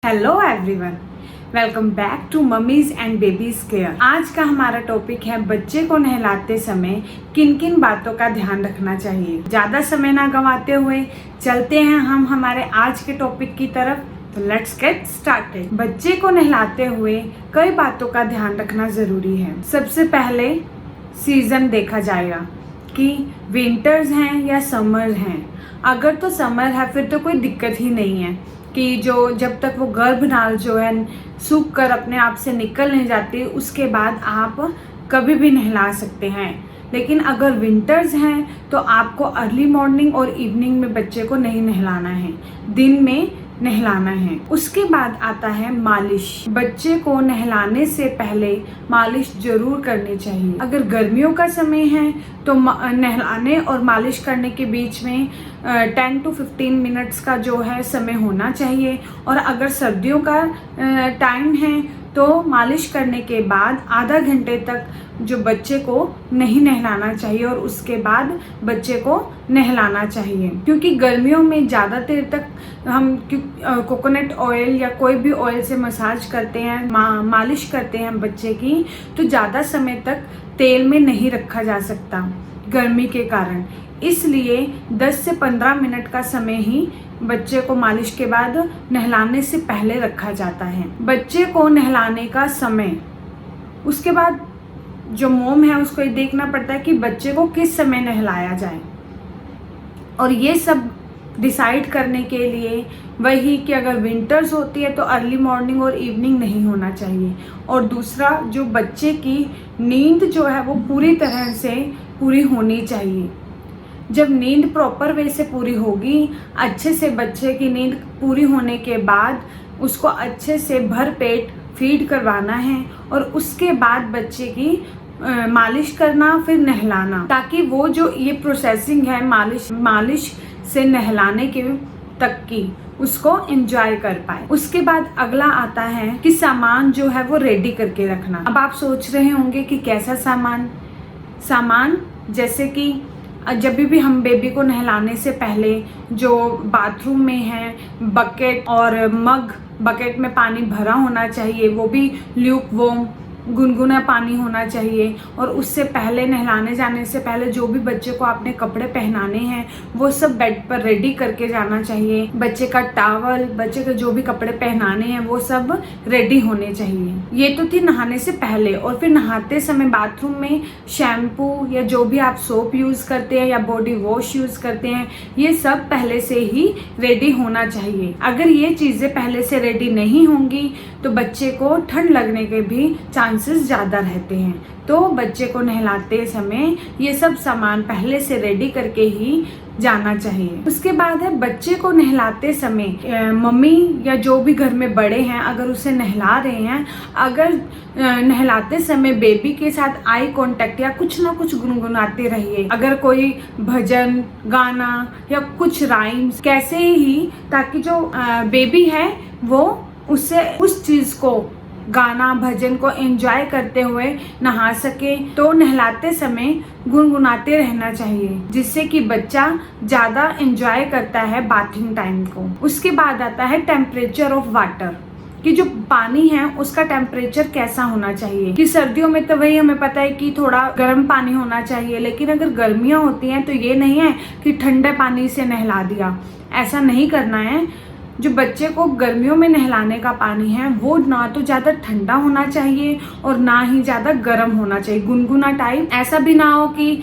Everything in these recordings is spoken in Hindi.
Hello everyone, welcome back to mummies and babies care. आज का हमारा टॉपिक है बच्चे को नहलाते समय किन किन बातों का ध्यान रखना चाहिए। ज्यादा समय ना गंवाते हुए चलते हैं हम हमारे आज के टॉपिक की तरफ। तो लेट्स गेट स्टार्टेड। बच्चे को नहलाते हुए कई बातों का ध्यान रखना जरूरी है। सबसे पहले सीजन देखा जाएगा कि विंटर्स हैं या समर हैं। अगर तो समर है फिर तो कोई दिक्कत ही नहीं है कि जब तक वो गर्भनाल जो है सूख कर अपने आप से निकल नहीं जाती उसके बाद आप कभी भी नहला सकते हैं। लेकिन अगर विंटर्स हैं तो आपको अर्ली मॉर्निंग और इवनिंग में बच्चे को नहीं नहलाना है, दिन में नहलाना है। उसके बाद आता है मालिश। बच्चे को नहलाने से पहले मालिश जरूर करनी चाहिए। अगर गर्मियों का समय है तो नहलाने और मालिश करने के बीच में 10 to 15 मिनट्स का जो है समय होना चाहिए। और अगर सर्दियों का टाइम है तो मालिश करने के बाद आधा घंटे तक जो बच्चे को नहीं नहलाना चाहिए और उसके बाद बच्चे को नहलाना चाहिए। क्योंकि गर्मियों में ज़्यादा देर तक हम कोकोनट ऑयल या कोई भी ऑयल से मसाज करते हैं, मालिश करते हैं बच्चे की, तो ज़्यादा समय तक तेल में नहीं रखा जा सकता गर्मी के कारण। इसलिए 10 से 15 मिनट का समय ही बच्चे को मालिश के बाद नहलाने से पहले रखा जाता है। बच्चे को नहलाने का समय, उसके बाद जो मोम है उसको ये देखना पड़ता है कि बच्चे को किस समय नहलाया जाए। और ये सब डिसाइड करने के लिए वही कि अगर विंटर्स होती है तो अर्ली मॉर्निंग और इवनिंग नहीं होना चाहिए। और दूसरा, जो बच्चे की नींद जो है वो पूरी तरह से पूरी होनी चाहिए। जब नींद प्रॉपर वे से पूरी होगी, अच्छे से बच्चे की नींद पूरी होने के बाद उसको अच्छे से भर पेट फीड करवाना है और उसके बाद बच्चे की मालिश करना, फिर नहलाना, ताकि वो जो ये प्रोसेसिंग है मालिश से नहलाने के तक की उसको एंजॉय कर पाए। उसके बाद अगला आता है कि सामान जो है वो रेडी करके रखना। अब आप सोच रहे होंगे कि कैसा सामान जैसे कि जब भी हम बेबी को नहलाने से पहले जो बाथरूम में है बकेट और मग, बकेट में पानी भरा होना चाहिए, वो भी ल्यूक वार्म गुनगुना पानी होना चाहिए। और उससे पहले नहलाने जाने से पहले जो भी बच्चे को आपने कपड़े पहनाने हैं वो सब बेड पर रेडी करके जाना चाहिए। बच्चे का टॉवल, बच्चे के जो भी कपड़े पहनाने हैं वो सब रेडी होने चाहिए। ये तो थी नहाने से पहले। और फिर नहाते समय बाथरूम में शैम्पू या जो भी आप सोप यूज़ करते हैं या बॉडी वॉश यूज़ करते हैं, ये सब पहले से ही रेडी होना चाहिए। अगर ये चीज़ें पहले से रेडी नहीं होंगी तो बच्चे को ठंड लगने के भी चांसेस ज़्यादा रहते हैं। तो बच्चे को नहलाते समय ये सब सामान पहले से रेडी करके ही जाना चाहिए। उसके बाद है बच्चे को नहलाते समय मम्मी या जो भी घर में बड़े हैं अगर उसे नहला रहे हैं, अगर नहलाते समय बेबी के साथ आई कांटेक्ट या कुछ ना कुछ गुनगुनाते रहिए। अगर कोई भजन गाना या कुछ राइम्स कैसे ही, ताकि जो बेबी है वो उससे उस चीज को, गाना भजन को एंजॉय करते हुए नहा सके। तो नहलाते समय गुनगुनाते रहना चाहिए जिससे कि बच्चा ज्यादा एंजॉय करता है बाथिंग टाइम को। उसके बाद आता है टेम्परेचर ऑफ वाटर, कि जो पानी है उसका टेम्परेचर कैसा होना चाहिए। कि सर्दियों में तो वही हमें पता है कि थोड़ा गर्म पानी होना चाहिए, लेकिन अगर गर्मियां होती हैं तो ये नहीं है कि ठंडे पानी से नहला दिया, ऐसा नहीं करना है। जो बच्चे को गर्मियों में नहलाने का पानी है वो ना तो ज़्यादा ठंडा होना चाहिए और ना ही ज़्यादा गर्म होना चाहिए, गुनगुना टाइप। ऐसा भी ना हो कि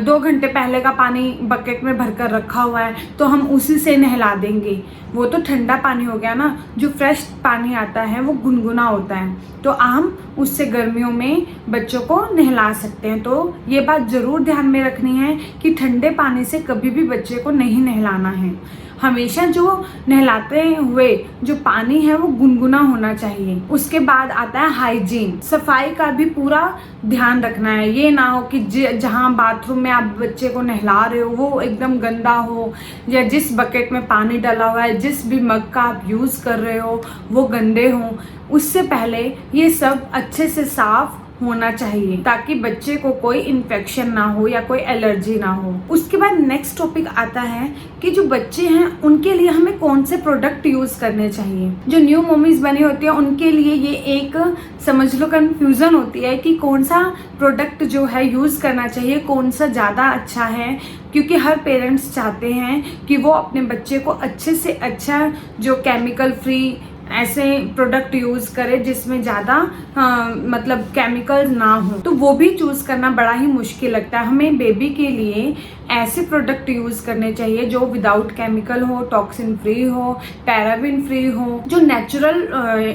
2 घंटे पहले का पानी बकेट में भरकर रखा हुआ है तो हम उसी से नहला देंगे, वो तो ठंडा पानी हो गया ना। जो फ्रेश पानी आता है वो गुनगुना होता है, तो हम उससे गर्मियों में बच्चों को नहला सकते हैं। तो ये बात ज़रूर ध्यान में रखनी है कि ठंडे पानी से कभी भी बच्चे को नहीं नहलाना है। हमेशा जो नहलाते हुए जो पानी है वो गुनगुना होना चाहिए। उसके बाद आता है हाइजीन, सफाई का भी पूरा ध्यान रखना है। ये ना हो कि जहाँ बाथरूम में आप बच्चे को नहला रहे हो वो एकदम गंदा हो, या जिस बकेट में पानी डाला हुआ है, जिस भी मग का आप यूज़ कर रहे हो वो गंदे हो। उससे पहले ये सब अच्छे से साफ होना चाहिए ताकि बच्चे को कोई इन्फेक्शन ना हो या कोई एलर्जी ना हो। उसके बाद नेक्स्ट टॉपिक आता है कि जो बच्चे हैं उनके लिए हमें कौन से प्रोडक्ट यूज करने चाहिए। जो न्यू मम्मीज बनी होती है उनके लिए ये एक समझ लो कंफ्यूजन होती है कि कौन सा प्रोडक्ट जो है यूज करना चाहिए, कौन सा ज्यादा अच्छा है, क्योंकि हर पेरेंट्स चाहते हैं कि वो अपने बच्चे को अच्छे से अच्छा जो केमिकल फ्री ऐसे प्रोडक्ट यूज करे जिसमें ज़्यादा मतलब केमिकल ना हो, तो वो भी चूज करना बड़ा ही मुश्किल लगता है। हमें बेबी के लिए ऐसे प्रोडक्ट यूज करने चाहिए जो विदाउट केमिकल हो, टॉक्सिन फ्री हो, पैराबिन फ्री हो, जो नेचुरल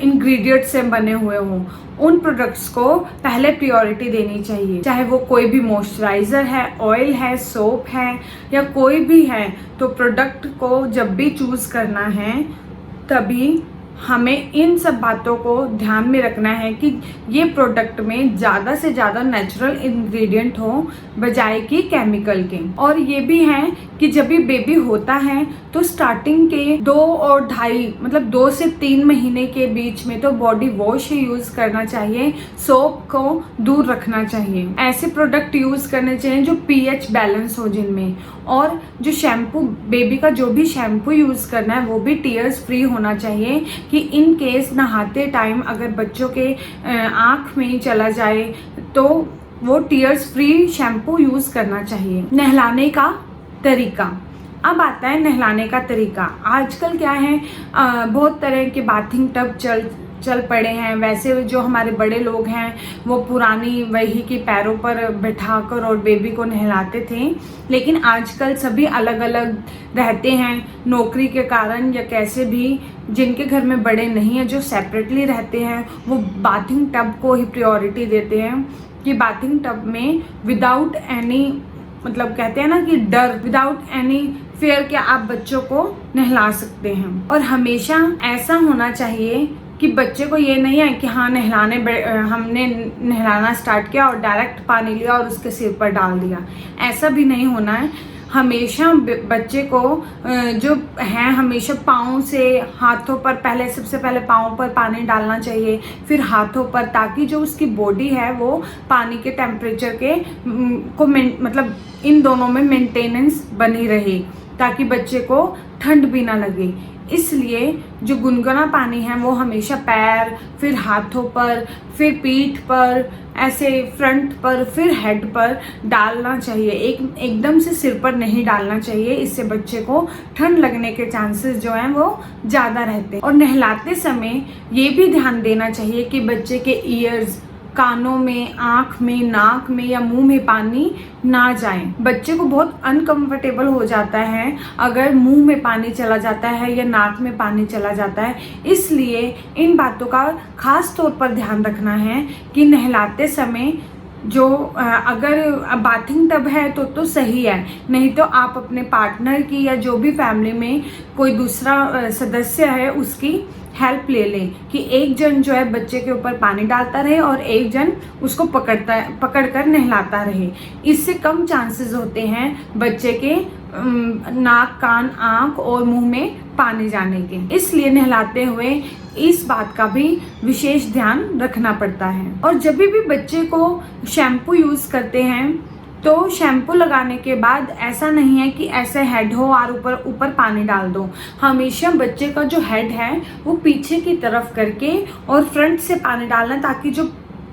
इंग्रेडिएंट से बने हुए हों। उन प्रोडक्ट्स को पहले प्रायोरिटी देनी चाहिए, चाहे वो कोई भी मॉइस्चराइजर है, ऑयल है, सोप है या कोई भी है। तो प्रोडक्ट को जब भी चूज करना है तभी हमें इन सब बातों को ध्यान में रखना है कि ये प्रोडक्ट में ज़्यादा से ज़्यादा नेचुरल इंग्रेडिएंट हो बजाय कि केमिकल के। और ये भी है कि जब भी बेबी होता है तो स्टार्टिंग के 2 और 2.5 मतलब 2 से 3 महीने के बीच में तो बॉडी वॉश ही यूज करना चाहिए, सोप को दूर रखना चाहिए। ऐसे प्रोडक्ट यूज करने चाहिए जो पीएच बैलेंस हो जिनमें। और जो शैम्पू, बेबी का जो भी शैम्पू यूज करना है वो भी टीयर्स फ्री होना चाहिए कि इन केस नहाते टाइम अगर बच्चों के आँख में चला जाए तो वो टीयर्स फ्री शैम्पू यूज करना चाहिए। नहलाने का तरीका, अब आता है नहलाने का तरीका। आजकल क्या है बहुत तरह के बाथिंग टब चल पड़े हैं। वैसे जो हमारे बड़े लोग हैं वो पुरानी वही की पैरों पर बैठाकर और बेबी को नहलाते थे, लेकिन आजकल सभी अलग अलग रहते हैं नौकरी के कारण या कैसे भी। जिनके घर में बड़े नहीं हैं, जो सेपरेटली रहते हैं, वो बाथिंग टब को ही प्रायोरिटी देते हैं कि बाथिंग टब में विदाउट एनी मतलब कहते हैं ना कि डर, विदाउट एनी फियर के आप बच्चों को नहला सकते हैं। और हमेशा ऐसा होना चाहिए कि बच्चे को ये नहीं है कि हाँ हमने नहलाना स्टार्ट किया और डायरेक्ट पानी लिया और उसके सिर पर डाल दिया, ऐसा भी नहीं होना है। हमेशा बच्चे को जो है हमेशा पाँव से हाथों पर, पहले सबसे पहले पाँव पर पानी डालना चाहिए, फिर हाथों पर, ताकि जो उसकी बॉडी है वो पानी के टेम्परेचर के को मतलब इन दोनों में मेंटेनेंस बनी रहे ताकि बच्चे को ठंड भी ना लगे। इसलिए जो गुनगुना पानी है वो हमेशा पैर, फिर हाथों पर, फिर पीठ पर, ऐसे फ्रंट पर, फिर हेड पर डालना चाहिए। एकदम से सिर पर नहीं डालना चाहिए, इससे बच्चे को ठंड लगने के चांसेस जो हैं वो ज़्यादा रहते हैं। और नहलाते समय ये भी ध्यान देना चाहिए कि बच्चे के ईयर्स, कानों में, आँख में, नाक में या मुंह में पानी ना जाए। बच्चे को बहुत अनकंफर्टेबल हो जाता है अगर मुंह में पानी चला जाता है या नाक में पानी चला जाता है। इसलिए इन बातों का खास तौर पर ध्यान रखना है कि नहलाते समय जो अगर बाथिंग टब है तो सही है, नहीं तो आप अपने पार्टनर की या जो भी फैमिली में कोई दूसरा सदस्य है उसकी हेल्प ले लें कि एक जन जो है बच्चे के ऊपर पानी डालता रहे और एक जन उसको पकड़कर नहलाता रहे। इससे कम चांसेस होते हैं बच्चे के नाक, कान, आँख और मुंह में पानी जाने के। इसलिए नहलाते हुए इस बात का भी विशेष ध्यान रखना पड़ता है। और जब भी बच्चे को शैम्पू यूज करते हैं तो शैम्पू लगाने के बाद ऐसा नहीं है कि ऐसे हेड हो और ऊपर पानी डाल दो। हमेशा बच्चे का जो हेड है वो पीछे की तरफ करके और फ्रंट से पानी डालना, ताकि जो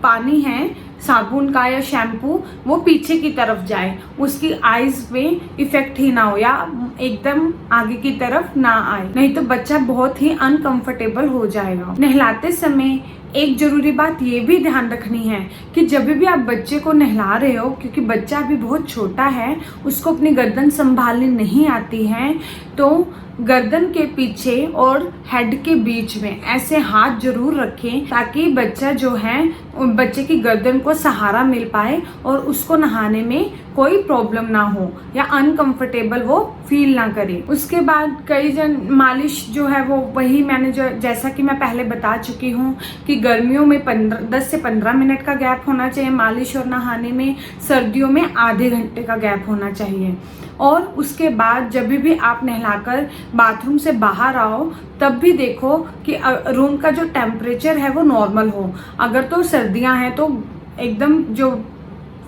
पानी है साबुन का या शैम्पू वो पीछे की तरफ जाए, उसकी आईज पे इफेक्ट ही ना हो या एकदम आगे की तरफ ना आए, नहीं तो बच्चा बहुत ही अनकंफर्टेबल हो जाएगा। नहलाते समय एक जरूरी बात ये भी ध्यान रखनी है कि जब भी आप बच्चे को नहला रहे हो, क्योंकि बच्चा अभी बहुत छोटा है, उसको अपनी गर्दन संभालनी नहीं आती है, तो गर्दन के पीछे और हेड के बीच में ऐसे हाथ जरूर रखें ताकि बच्चा जो है बच्चे की गर्दन को सहारा मिल पाए और उसको नहाने में कोई प्रॉब्लम ना हो या अनकंफर्टेबल वो फील ना करे। उसके बाद कई जन मालिश जो है वो वही मैंने जैसा कि मैं पहले बता चुकी हूँ कि गर्मियों में 10 से 15 मिनट का गैप होना चाहिए मालिश और नहाने में, सर्दियों में आधे घंटे का गैप होना चाहिए। और उसके बाद जब भी आप नहलाकर बाथरूम से बाहर आओ तब भी देखो कि रूम का जो टेम्परेचर है वो नॉर्मल हो। अगर तो सर्दियां हैं तो एकदम जो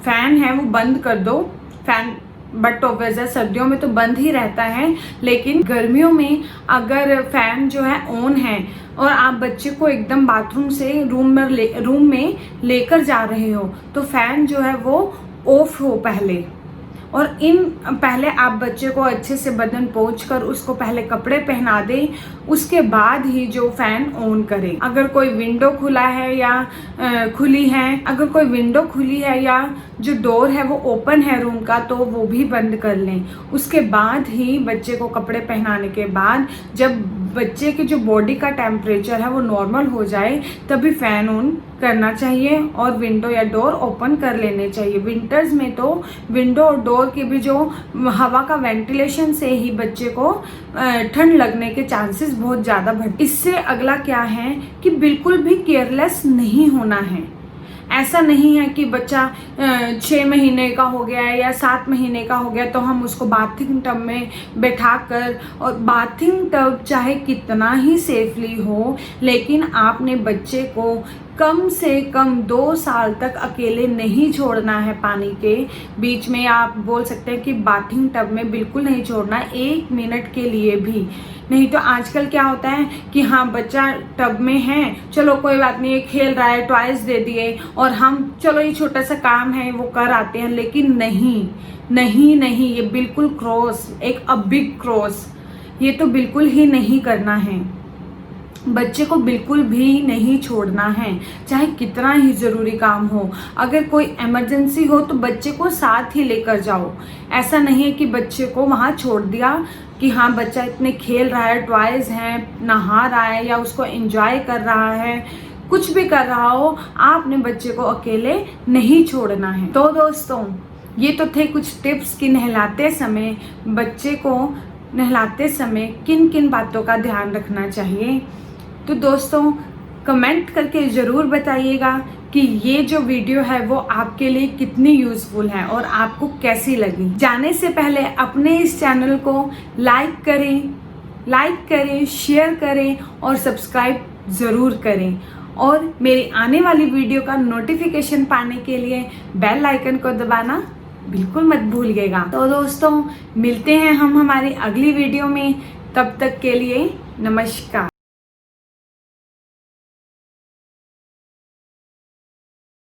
फैन है वो बंद कर दो। फैन बट वैसे सर्दियों में तो बंद ही रहता है, लेकिन गर्मियों में अगर फैन जो है ऑन है और आप बच्चे को एकदम बाथरूम से रूम में लेकर जा रहे हो तो फैन जो है वो ऑफ हो पहले। और पहले आप बच्चे को अच्छे से बदन पोंछ कर उसको पहले कपड़े पहना दें, उसके बाद ही जो फैन ऑन करें। अगर कोई विंडो खुला है या खुली है, अगर कोई विंडो खुली है या जो डोर है वो ओपन है रूम का, तो वो भी बंद कर लें। उसके बाद ही बच्चे को कपड़े पहनाने के बाद जब बच्चे की जो बॉडी का टेम्परेचर है वो नॉर्मल हो जाए तभी फैन ऑन करना चाहिए और विंडो या डोर ओपन कर लेने चाहिए। विंटर्स में तो विंडो और डोर की भी जो हवा का वेंटिलेशन से ही बच्चे को ठंड लगने के चांसेस बहुत ज़्यादा बढ़ते। इससे अगला क्या है कि बिल्कुल भी केयरलेस नहीं होना है। ऐसा नहीं है कि बच्चा 6 महीने का हो गया है या 7 महीने का हो गया तो हम उसको बाथिंग टब में बैठा कर, और बाथिंग टब चाहे कितना ही सेफली हो लेकिन आपने बच्चे को कम से कम 2 साल तक अकेले नहीं छोड़ना है। पानी के बीच में आप बोल सकते हैं कि बाथिंग टब में बिल्कुल नहीं छोड़ना, 1 मिनट के लिए भी नहीं। तो आजकल क्या होता है कि हाँ बच्चा टब में है, चलो कोई बात नहीं, ये खेल रहा है, टॉयज दे दिए और हम चलो ये छोटा सा काम है वो कर आते हैं। लेकिन नहीं नहीं नहीं, ये बिल्कुल क्रॉस, एक बिग क्रॉस, ये तो बिल्कुल ही नहीं करना है। बच्चे को बिल्कुल भी नहीं छोड़ना है, चाहे कितना ही ज़रूरी काम हो। अगर कोई इमरजेंसी हो तो बच्चे को साथ ही लेकर जाओ। ऐसा नहीं है कि बच्चे को वहाँ छोड़ दिया कि हाँ बच्चा इतने खेल रहा है, टॉयज हैं, नहा रहा है या उसको एंजॉय कर रहा है, कुछ भी कर रहा हो, आपने बच्चे को अकेले नहीं छोड़ना है। तो दोस्तों ये तो थे कुछ टिप्स कि नहलाते समय बच्चे को नहलाते समय किन किन बातों का ध्यान रखना चाहिए। तो दोस्तों कमेंट करके ज़रूर बताइएगा कि ये जो वीडियो है वो आपके लिए कितनी यूज़फुल है और आपको कैसी लगी। जाने से पहले अपने इस चैनल को लाइक करें, शेयर करें और सब्सक्राइब ज़रूर करें। और मेरी आने वाली वीडियो का नोटिफिकेशन पाने के लिए बेल आइकन को दबाना बिल्कुल मत भूलिएगा। तो दोस्तों मिलते हैं हम हमारी अगली वीडियो में, तब तक के लिए नमस्कार।